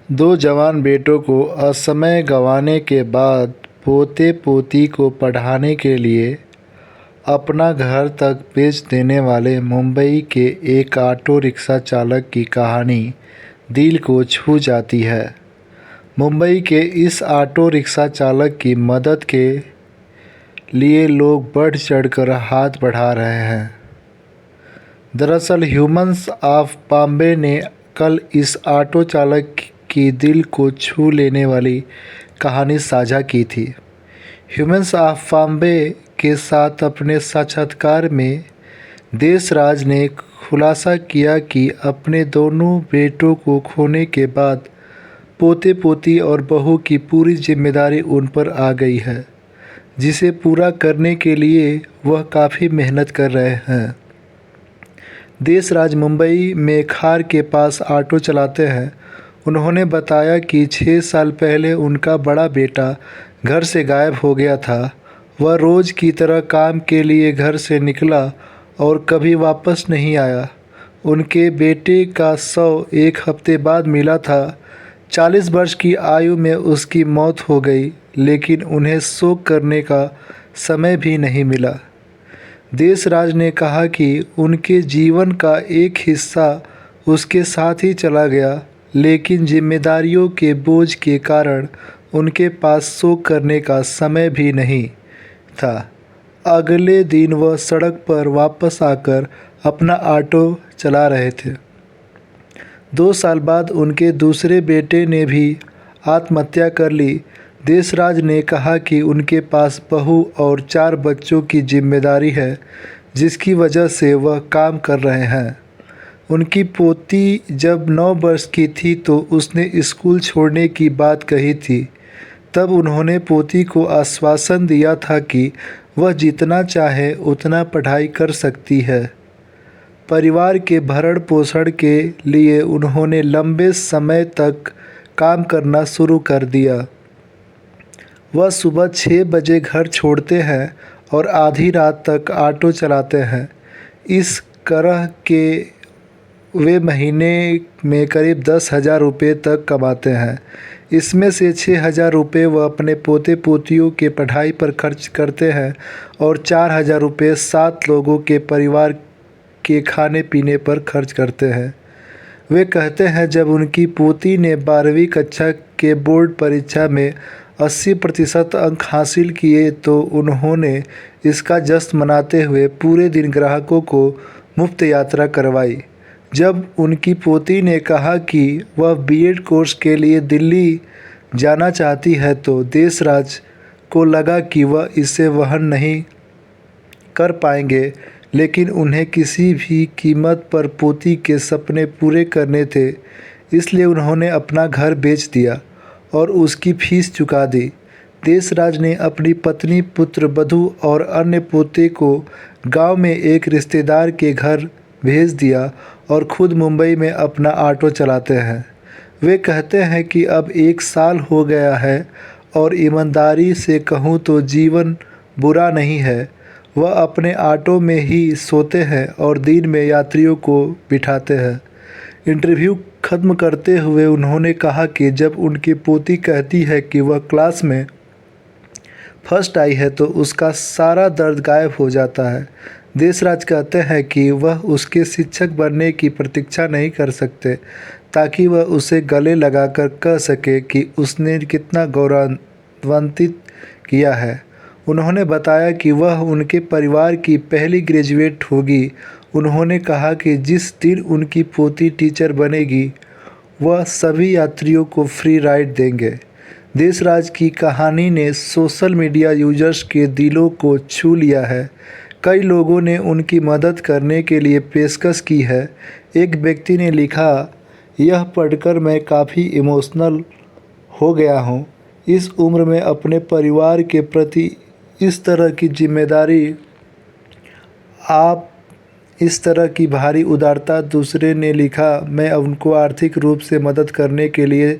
दो जवान बेटों को असमय गंवाने के बाद पोते पोती को पढ़ाने के लिए अपना घर तक बेच देने वाले मुंबई के एक ऑटो रिक्शा चालक की कहानी दिल को छू जाती है। मुंबई के इस ऑटो रिक्शा चालक की मदद के लिए लोग बढ़ चढ़कर हाथ बढ़ा रहे हैं। दरअसल ह्यूमन्स ऑफ बॉम्बे ने कल इस ऑटो चालक की दिल को छू लेने वाली कहानी साझा की थी। ह्यूमन्स ऑफ बॉम्बे के साथ अपने साक्षात्कार में देशराज ने खुलासा किया कि अपने दोनों बेटों को खोने के बाद पोते पोती और बहू की पूरी जिम्मेदारी उन पर आ गई है, जिसे पूरा करने के लिए वह काफ़ी मेहनत कर रहे हैं। देशराज मुंबई में खार के पास ऑटो चलाते हैं। उन्होंने बताया कि 6 साल पहले उनका बड़ा बेटा घर से गायब हो गया था। वह रोज़ की तरह काम के लिए घर से निकला और कभी वापस नहीं आया। उनके बेटे का शव 1 हफ्ते बाद मिला था। 40 वर्ष की आयु में उसकी मौत हो गई, लेकिन उन्हें शोक करने का समय भी नहीं मिला। देशराज ने कहा कि उनके जीवन का एक हिस्सा उसके साथ ही चला गया, लेकिन जिम्मेदारियों के बोझ के कारण उनके पास शोक करने का समय भी नहीं था। अगले दिन वह सड़क पर वापस आकर अपना ऑटो चला रहे थे। 2 साल बाद उनके दूसरे बेटे ने भी आत्महत्या कर ली। देशराज ने कहा कि उनके पास बहू और 4 बच्चों की जिम्मेदारी है, जिसकी वजह से वह काम कर रहे हैं। उनकी पोती जब 9 वर्ष की थी तो उसने स्कूल छोड़ने की बात कही थी। तब उन्होंने पोती को आश्वासन दिया था कि वह जितना चाहे उतना पढ़ाई कर सकती है। परिवार के भरण पोषण के लिए उन्होंने लंबे समय तक काम करना शुरू कर दिया। वह सुबह 6 बजे घर छोड़ते हैं और आधी रात तक ऑटो चलाते हैं। इस तरह के वे महीने में करीब 10,000 रुपये तक कमाते हैं। इसमें से 6,000 रुपये वह अपने पोते पोतियों के पढ़ाई पर खर्च करते हैं और 4,000 रुपये 7 लोगों के परिवार के खाने पीने पर खर्च करते हैं। वे कहते हैं जब उनकी पोती ने 12वीं कक्षा के बोर्ड परीक्षा में 80% अंक हासिल किए तो उन्होंने इसका जश्न मनाते हुए पूरे दिन ग्राहकों को मुफ्त यात्रा करवाई। जब उनकी पोती ने कहा कि वह बीएड कोर्स के लिए दिल्ली जाना चाहती है तो देशराज को लगा कि वह इसे वहन नहीं कर पाएंगे, लेकिन उन्हें किसी भी कीमत पर पोती के सपने पूरे करने थे। इसलिए उन्होंने अपना घर बेच दिया और उसकी फीस चुका दी। देशराज ने अपनी पत्नी, पुत्र, वधू और अन्य पोते को गांव में एक रिश्तेदार के घर भेज दिया और खुद मुंबई में अपना ऑटो चलाते हैं। वे कहते हैं कि अब 1 साल हो गया है और ईमानदारी से कहूँ तो जीवन बुरा नहीं है। वह अपने ऑटो में ही सोते हैं और दिन में यात्रियों को बिठाते हैं। इंटरव्यू ख़त्म करते हुए उन्होंने कहा कि जब उनकी पोती कहती है कि वह क्लास में फर्स्ट आई है तो उसका सारा दर्द गायब हो जाता है। देशराज कहते हैं कि वह उसके शिक्षक बनने की प्रतीक्षा नहीं कर सकते ताकि वह उसे गले लगाकर कह सके कि उसने कितना गौरवान्वित किया है। उन्होंने बताया कि वह उनके परिवार की पहली ग्रेजुएट होगी। उन्होंने कहा कि जिस दिन उनकी पोती टीचर बनेगी वह सभी यात्रियों को फ्री राइड देंगे। देशराज की कहानी ने सोशल मीडिया यूजर्स के दिलों को छू लिया है। कई लोगों ने उनकी मदद करने के लिए पेशकश की है। एक व्यक्ति ने लिखा, यह पढ़कर मैं काफ़ी इमोशनल हो गया हूँ। इस उम्र में अपने परिवार के प्रति इस तरह की जिम्मेदारी, आप इस तरह की भारी उदारता। दूसरे ने लिखा, मैं उनको आर्थिक रूप से मदद करने के लिए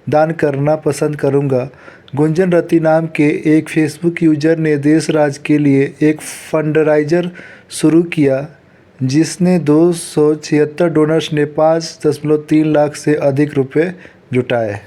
दान करना पसंद करूंगा। गुंजन रति नाम के एक फेसबुक यूजर ने देशराज के लिए एक फंडराइजर शुरू किया, जिसने 276 डोनर्स ने 5.3 लाख से अधिक रुपए जुटाए।